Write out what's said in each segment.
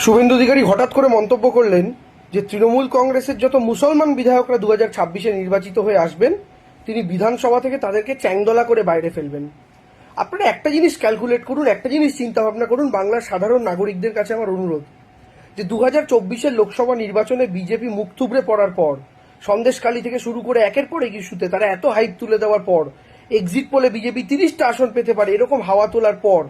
শুভেন্দু অধিকারী হঠাৎ করে মন্তব্য করলেন যে তৃণমূল কংগ্রেসের যত মুসলমান বিধায়করা 2026-এ নির্বাচিত হয়ে আসবেন তিনি বিধানসভা থেকে তাদেরকে চ্যাংদলা করে বাইরে ফেলবেন। আপনারা একটা জিনিস ক্যালকুলেট করুন, একটা জিনিস চিন্তা ভাবনা করুন, বাংলার সাধারণ নাগরিকদের কাছে আমার অনুরোধ যে 2024-এর লোকসভা নির্বাচনে বিজেপি মুখ থুবড়ে পড়ার পর, সন্দেশখালী থেকে শুরু করে একের পর এক ইস্যুতে তারা এত হাইপ তুলে দেওয়ার পর, এক্সিট পোলে বিজেপি 30টা আসন পেতে পারে এরকম হাওয়া তোলার পর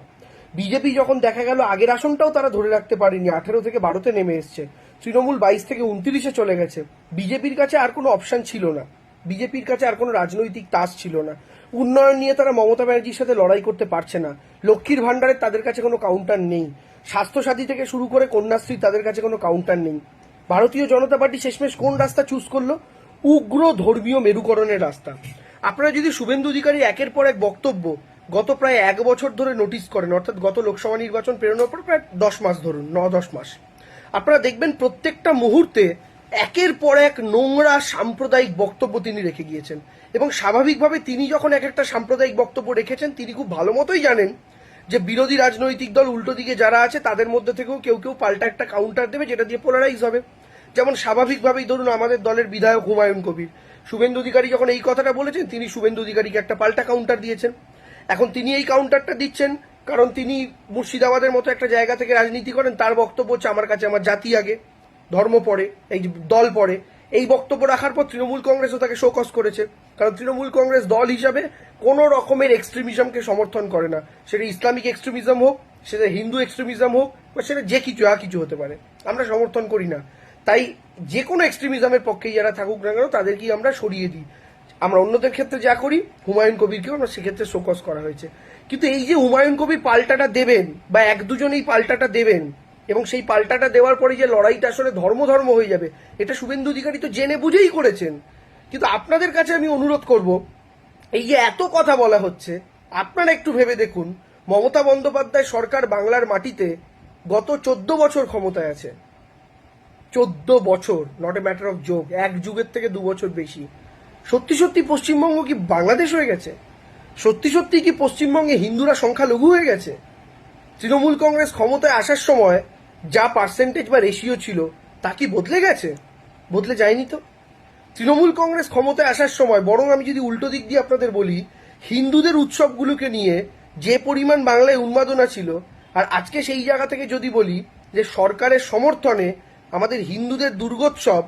বিজেপি যখন দেখা গেল আগের আসনটাও তারা ধরে রাখতে পারেনি, 18 থেকে 12-তে নেমে এসছে, তৃণমূল 22 থেকে 29-এ চলে গেছে, বিজেপির কাছে আর কোনো অপশন ছিল না, বিজেপির কাছে আর কোনো রাজনৈতিক তাস ছিল না। উন্নয়ন নিয়ে তারা মমতা ব্যানার্জির সাথে লড়াই করতে পারছে না, লক্ষ্মীর ভান্ডারের তাদের কাছে কোনো কাউন্টার নেই, স্বাস্থ্যসাথী থেকে শুরু করে কন্যাশ্রী তাদের কাছে কোনো কাউন্টার নেই। ভারতীয় জনতা পার্টি শেষমেশ কোন রাস্তা চুজ করলো? উগ্র ধর্মীয় মেরুকরণের রাস্তা। আপনারা যদি শুভেন্দু অধিকারী একের পর এক বক্তব্য গত প্রায় 1 বছর ধরে নোটিস করেন, অর্থাৎ গত লোকসভা নির্বাচন পেরোনোর পর প্রায় 10 মাস ধরুন, 9-10 মাস, আপনারা দেখবেন প্রত্যেকটা মুহূর্তে একের পর এক নোংরা সাম্প্রদায়িক বক্তব্য তিনি রেখে গিয়েছেন। এবং স্বাভাবিকভাবে তিনি যখন এক একটা সাম্প্রদায়িক বক্তব্য রেখেছেন তিনি খুব ভালো মতোই জানেন যে বিরোধী রাজনৈতিক দল উল্টো দিকে যারা আছে তাদের মধ্যে থেকেও কেউ কেউ পাল্টা একটা কাউন্টার দেবে যেটা দিয়ে পোলারাইজ হবে। যেমন স্বাভাবিকভাবেই ধরুন আমাদের দলের বিধায়ক হুমায়ুন কবির, শুভেন্দু অধিকারী যখন এই কথাটা বলেছেন তিনি শুভেন্দু অধিকারীকে একটা পাল্টা কাউন্টার দিয়েছেন। এখন তিনি এই কাউন্টারটা দিচ্ছেন কারণ তিনি মুর্শিদাবাদের মতো একটা জায়গা থেকে রাজনীতি করেন, তার বক্তব্য হচ্ছে আমার কাছে আমার জাতি আগে, ধর্ম পরে, এই দল পরে। এই বক্তব্য রাখার পর তৃণমূল কংগ্রেসও তাকে শোকজ করেছে, কারণ তৃণমূল কংগ্রেস দল হিসাবে কোনো রকমের এক্সট্রিমিজমকে সমর্থন করে না, সেটা ইসলামিক এক্সট্রিমিজম হোক, সেটা হিন্দু এক্সট্রিমিজম হোক, বা সেটা যে কিছু কিছু হতে পারে, আমরা সমর্থন করি না। তাই যে কোনো এক্সট্রিমিজমের পক্ষেই যারা থাকুক না কেন তাদেরকেই আমরা সরিয়ে দিই। আমরা অন্যদের ক্ষেত্রে যা করি হুমায়ুন কবিরকেও আমরা সেক্ষেত্রে শোকজ করা হয়েছে। কিন্তু এই যে হুমায়ুন কবির পাল্টাটা দেবেন বা এক দুজনেই পাল্টাটা দেবেন এবং সেই পাল্টাটা দেওয়ার পরে যে লড়াইটা আসলে ধর্ম হয়ে যাবে, এটা শুভেন্দু অধিকারী তো জেনে বুঝেই করেছেন। কিন্তু আপনাদের কাছে আমি অনুরোধ করব, এই যে এত কথা বলা হচ্ছে আপনারা একটু ভেবে দেখুন, মমতা বন্দ্যোপাধ্যায় সরকার বাংলার মাটিতে গত 14 বছর ক্ষমতায় আছে। 14 বছর, নট এ ম্যাটার অফ যোগ, এক যুগের থেকে 2 বছর বেশি। সত্যি সত্যি পশ্চিমবঙ্গ কি বাংলাদেশ হয়ে গেছে? সত্যি সত্যি কি পশ্চিমবঙ্গে হিন্দুরা সংখ্যালঘু হয়ে গেছে? তৃণমূল কংগ্রেস ক্ষমতায় আসার সময় যা পার্সেন্টেজ বা রেশিও ছিল তা কি বদলে গেছে? বদলে যায়নি তো। তৃণমূল কংগ্রেস ক্ষমতায় আসার সময় বরং আমি যদি উল্টো দিক দিয়ে আপনাদের বলি, হিন্দুদের উৎসবগুলোকে নিয়ে যে পরিমাণ বাংলায় উন্মাদনা ছিল, আর আজকে সেই জায়গা থেকে যদি বলি যে সরকারের সমর্থনে আমাদের হিন্দুদের দুর্গোৎসব,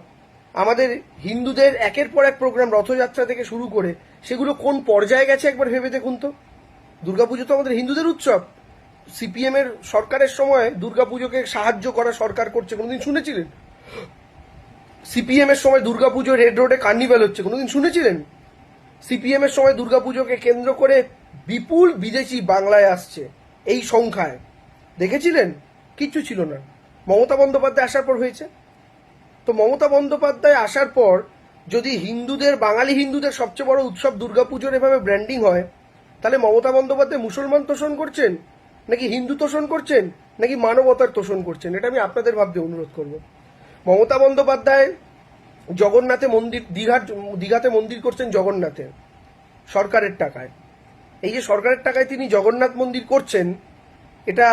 আমাদের হিন্দুদের একের পর এক প্রোগ্রাম রথযাত্রা থেকে শুরু করে সেগুলো কোন পর্যায়ে গেছে একবার ভেবে দেখুন তো। দুর্গাপুজো তো আমাদের হিন্দুদের উৎসব। সিপিএম এর সরকারের সময় দুর্গাপুজোকে সাহায্য করা সরকার করছে কোনোদিন শুনেছিলেন? সিপিএম এর সময় দুর্গাপুজো রেড রোডে কার্নিভ্যাল হচ্ছে কোনোদিন শুনেছিলেন? সিপিএম এর সময় দুর্গাপুজোকে কেন্দ্র করে বিপুল বিদেশি বাংলায় আসছে এই সংখ্যায়, দেখেছিলেন? কিচ্ছু ছিল না। মমতা বন্দ্যোপাধ্যায় আসার পর হয়েছে। তো মমতা বন্দ্যোপাধ্যায় আসার পর যদি হিন্দুদের, বাঙালি হিন্দুদের সবচেয়ে বড় উৎসব দুর্গাপুজোর এভাবে ব্র্যান্ডিং হয়, তাহলে মমতা বন্দ্যোপাধ্যায় মুসলমান তোষণ করছেন নাকি হিন্দু তোষণ করছেন নাকি মানবতার তোষণ করছেন? এটা আমি আপনাদের ভাবতে অনুরোধ করব। মমতা বন্দ্যোপাধ্যায় জগন্নাথে মন্দির, দীঘাতে মন্দির করছেন জগন্নাথে সরকারের টাকায়। এই যে সরকারের টাকায় তিনি জগন্নাথ মন্দির করছেন, এটা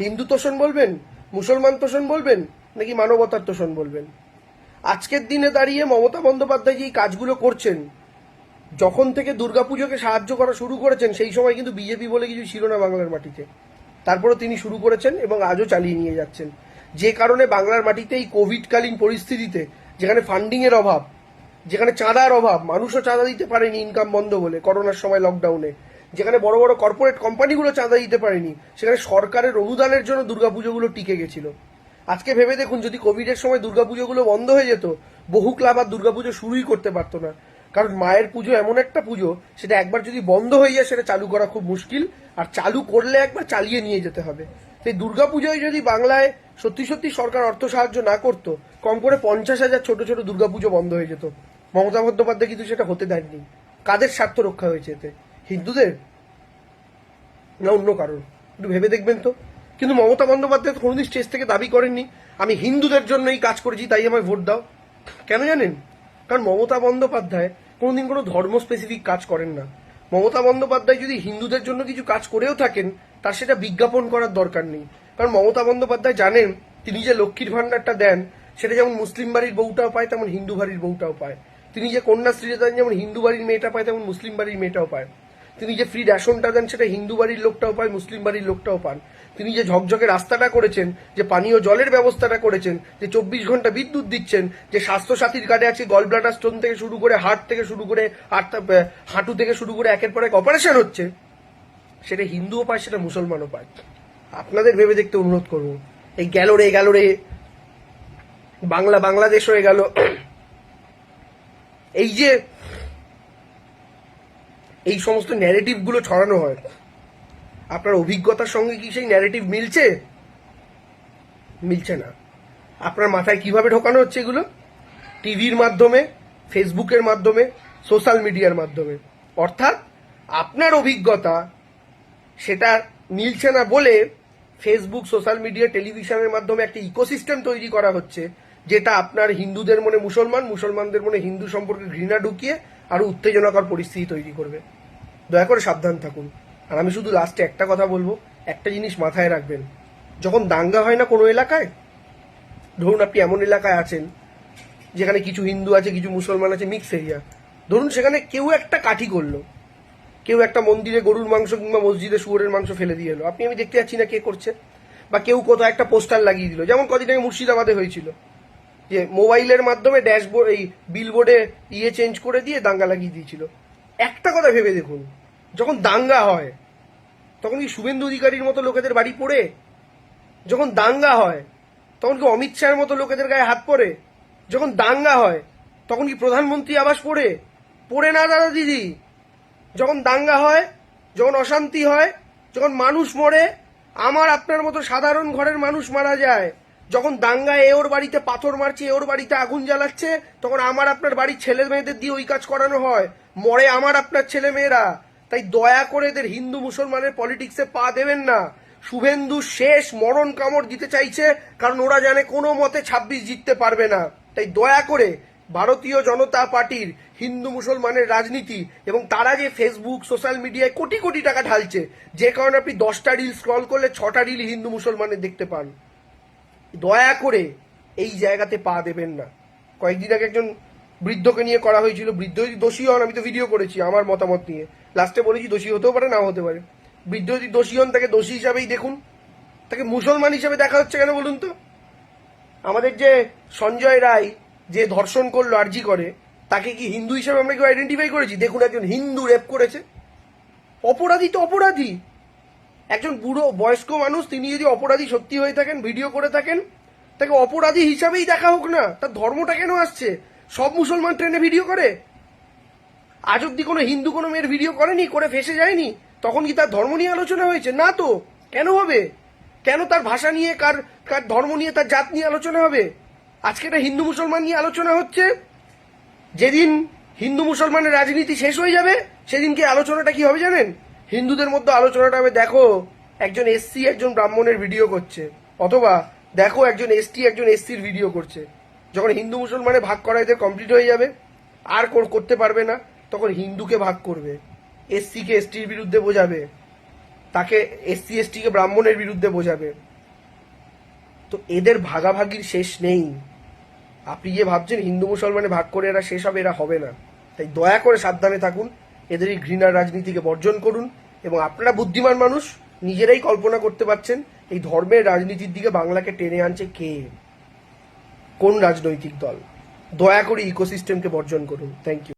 হিন্দু তোষণ বলবেন, মুসলমান তোষণ বলবেন নাকি মানবতার তোষণ বলবেন? আজকের দিনে দাঁড়িয়ে মমতা বন্দ্যোপাধ্যায় যে কাজগুলো করছেন, যখন থেকে দুর্গাপুজোকে সাহায্য করা শুরু করেছেন সেই সময় কিন্তু বিজেপি বলে কিছু ছিল না বাংলার মাটিতে, তারপরে তিনি শুরু করেছেন এবং আজও চালিয়ে নিয়ে যাচ্ছেন। যে কারণে বাংলার মাটিতে এই কোভিডকালীন পরিস্থিতিতে, যেখানে ফান্ডিং এর অভাব, যেখানে চাঁদার অভাব, মানুষও চাঁদা দিতে পারেনি ইনকাম বন্ধ বলে করোনার সময় লকডাউনে, যেখানে বড় বড় কর্পোরেট কোম্পানিগুলো চাঁদা দিতে পারেনি, সেখানে সরকারের অনুদানের জন্য দুর্গাপুজোগুলো টিকে গেছিল। আজকে ভেবে দেখুন, যদি কোভিডের সময় দুর্গাপুজোগুলো বন্ধ হয়ে যেত, বহু ক্লাব আর দুর্গাপুজো শুরুই করতে পারতো না। কারণ মায়ের পুজো এমন একটা পুজো, সেটা একবার যদি বন্ধ হয়ে যায় সেটা চালু করা খুব মুশকিল, আর চালু করলে একবার চালিয়ে নিয়ে যেতে হবে। সেই দুর্গাপুজোয় যদি বাংলায় সত্যি সত্যি সরকার অর্থ সাহায্য না করত, কম করে 50,000 ছোট ছোট দুর্গাপুজো বন্ধ হয়ে যেত। মমতা বন্দ্যোপাধ্যায় কিন্তু সেটা হতে দেননি। কাদের স্বার্থ রক্ষা হয়েছে এতে? হিন্দুদের না অন্য কারণ? একটু ভেবে দেখবেন তো। কিন্তু মমতা বন্দ্যোপাধ্যায় কোনোদিন স্টেজ থেকে দাবি করেননি আমি হিন্দুদের জন্য এই কাজ করেছি তাই আমায় ভোট দাও। কেন জানেন? কারণ মমতা বন্দ্যোপাধ্যায় কোনোদিন কোনো ধর্ম স্পেসিফিক কাজ করেন না। মমতা বন্দ্যোপাধ্যায় যদি হিন্দুদের জন্য কিছু কাজ করেও থাকেন, তার সেটা বিজ্ঞাপন করার দরকার নেই। কারণ মমতা বন্দ্যোপাধ্যায় জানেন তিনি যে লক্ষ্মীর ভান্ডারটা দেন সেটা যেমন মুসলিম বাড়ির বউটাও পায় তেমন হিন্দু বাড়ির বউটাও পায়। তিনি যে কন্যাশ্রীটা দেন যেমন হিন্দু বাড়ির মেয়েটা পায় তেমন মুসলিম বাড়ির মেয়েটাও পায়। তিনি যে ফ্রি রেশনটা দেন সেটা হিন্দু বাড়ির লোকটাও পায়, মুসলিম বাড়ির লোকটাও পান। তিনি যে ঝকঝকে রাস্তাটা করেছেন, যে পানীয় জলের ব্যবস্থাটা করেছেন, যে 24 ঘন্টা বিদ্যুৎ দিচ্ছেন, যে স্বাস্থ্যসাথীর কার্ডে আছে গল ব্লাডার স্টোন থেকে শুরু করে হার্ট থেকে শুরু করে হাঁটু থেকে শুরু করে একের পর এক অপারেশন হচ্ছে, সেটা হিন্দুও পায়, সেটা মুসলমানও পায়। আপনাদের ভেবে দেখতে অনুরোধ করবো। এই গেল রে বাংলা বাংলাদেশ হয়ে গেল, এই যে এই সমস্ত ন্যারেটিভ গুলো ছড়ানো হয়, আপনার অভিজ্ঞতার সঙ্গে কি সেই ন্যারেটিভ মিলছে? মিলছে না। আপনার মাথায় কিভাবে ঢোকানো হচ্ছে এগুলো? টিভির মাধ্যমে, ফেসবুকের মাধ্যমে, সোশ্যাল মিডিয়ার মাধ্যমে। অর্থাৎ আপনার অভিজ্ঞতা সেটা মিলছে না বলে ফেসবুক, সোশ্যাল মিডিয়া, টেলিভিশনের মাধ্যমে একটা ইকোসিস্টেম তৈরি করা হচ্ছে, যেটা আপনার হিন্দুদের মনে মুসলমান, মুসলমানদের মনে হিন্দু সম্পর্কে ঘৃণা ঢুকিয়ে আরো উত্তেজনাকর পরিস্থিতি তৈরি করবে। দয়া করে সাবধান থাকুন। আর আমি শুধু লাস্টে একটা কথা বলবো, একটা জিনিস মাথায় রাখবেন, যখন দাঙ্গা হয় না কোনো এলাকায়, ধরুন আপনি এমন এলাকায় আছেন যেখানে কিছু হিন্দু আছে, কিছু মুসলমান আছে, মিক্স এরিয়া, ধরুন সেখানে কেউ একটা কাঠি করলো, কেউ একটা মন্দিরে গরুর মাংস কিংবা মসজিদে শুয়োরের মাংস ফেলে দিয়ে এলো, আমি দেখতে যাচ্ছি না কে করছে, বা কেউ কোথাও একটা পোস্টার লাগিয়ে দিল, যেমন কদিন আগে মুর্শিদাবাদে হয়েছিল, যে মোবাইলের মাধ্যমে ড্যাশবোর্ড, এই বিলবোর্ডে চেঞ্জ করে দিয়ে দাঙ্গা লাগিয়ে দিয়েছিল। একটা কথা ভেবে দেখুন, যখন দাঙ্গা হয় তখন কি শুভেন্দু অধিকারীর মতো লোকেদের বাড়ি পড়ে? যখন দাঙ্গা হয় তখন কি অমিত শাহের মতো লোকেদের গায়ে হাত পড়ে? যখন দাঙ্গা হয় তখন কি প্রধানমন্ত্রী আবাস পড়ে? পড়ে না দাদা দিদি। যখন দাঙ্গা হয়, যখন অশান্তি হয়, যখন মানুষ মরে, আমার আপনার মতো সাধারণ ঘরের মানুষ মারা যায়, যখন দাঙ্গায় এ ওর বাড়িতে পাথর মারছে, এ ওর বাড়িতে আগুন জ্বালাচ্ছে, তখন আমার আপনার বাড়ির ছেলে মেয়েদের দিয়ে ওই কাজ করানো হয়, মরে আমার আপনার ছেলে মেয়েরা। তাই দয়া করে এদের হিন্দু মুসলমানের পলিটিক্সে পা দেবেন না। শুভেন্দু শেষ মরণ কামড় দিতে চাইছে, কারণ ওরা জানে কোনো মতে 26 জিততে পারবে না। তাই দয়া করে ভারতীয় জনতা পার্টির হিন্দু মুসলমানের রাজনীতি, এবং তারা যে ফেসবুক, সোশ্যাল মিডিয়ায় কোটি কোটি টাকা ঢালছে, যে কারণে আপনি 10টা রিল স্ক্রল করলে 6টা রিল হিন্দু মুসলমানের দেখতে পান, দয়া করে এই জায়গাতে পা দেবেন না। কয়েকদিন আগে একজন বৃদ্ধকে নিয়ে করা হয়েছিল, বৃদ্ধ যদি দোষী হন, আমি তো ভিডিও করেছি আমার মতামত নিয়ে, লাস্টে বলেছি দোষী হতেও পারে, নাও হতে পারে। বৃদ্ধ যদি দোষী হন, তাকে দোষী হিসাবেই দেখুন, তাকে মুসলমান হিসেবে দেখা হচ্ছে কেন বলুন তো? আমাদের যে সঞ্জয় রায় যে ধর্ষণ করলো আরজি করে, তাকে কি হিন্দু হিসেবে আমরা কেউ আইডেন্টিফাই করেছি? দেখুন, একজন হিন্দু রেপ করেছে, অপরাধী তো অপরাধী। একজন বুড়ো বয়স্ক মানুষ, তিনি যদি অপরাধী সত্যি হয়ে থাকেন, ভিডিও করে থাকেন, তাকে অপরাধী হিসাবেই দেখা হোক না। তার ধর্মটা কেন আসছে? সব মুসলমান ট্রেনে ভিডিও করে? আজ অব্দি কোনো হিন্দু কোনো মেয়ের ভিডিও করেনি, করে ফেসে যায়নি? তখন কি তার ধর্ম নিয়ে আলোচনা হয়েছে? না তো। কেন হবে? কেন তার ভাষা নিয়ে, কার কার ধর্ম নিয়ে, তার জাত নিয়ে আলোচনা হবে? আজকে এটা হিন্দু মুসলমান নিয়ে আলোচনা হচ্ছে। যেদিন হিন্দু মুসলমানের রাজনীতি শেষ হয়ে যাবে, সেদিনকে আলোচনাটা কি হবে জানেন? হিন্দুদের মধ্যে আলোচনাটা হবে, দেখো একজন এসসি একজন ব্রাহ্মণের ভিডিও করছে, অথবা দেখো একজন এসটি একজন এসসির ভিডিও করছে। যখন হিন্দু মুসলমানে ভাগ করা এদের কমপ্লিট হয়ে যাবে, আর করতে পারবে না, তখন হিন্দুকে ভাগ করবে, এসসি কে এসটির বিরুদ্ধে বোঝাবে, তাকে এসসি এসটি কে ব্রাহ্মণের বিরুদ্ধে বোঝাবে। তো এদের ভাগাভাগির শেষ নেই। আপনি যে ভাবছেন হিন্দু মুসলমানে ভাগ করে এরা শেষ হবে, এরা হবে না। তাই দয়া করে সাবধানে থাকুন, এদের এই ঘৃণার রাজনীতিকে বর্জন করুন। এবং আপনারা বুদ্ধিমান মানুষ, নিজেরাই কল্পনা করতে পারছেন এই ধর্মের রাজনীতির দিকে বাংলাকে টেনে আনছে কে, কোন রাজনৈতিক দল। দয়া করে ইকোসিস্টেমকে বর্জন করুন। Thank you.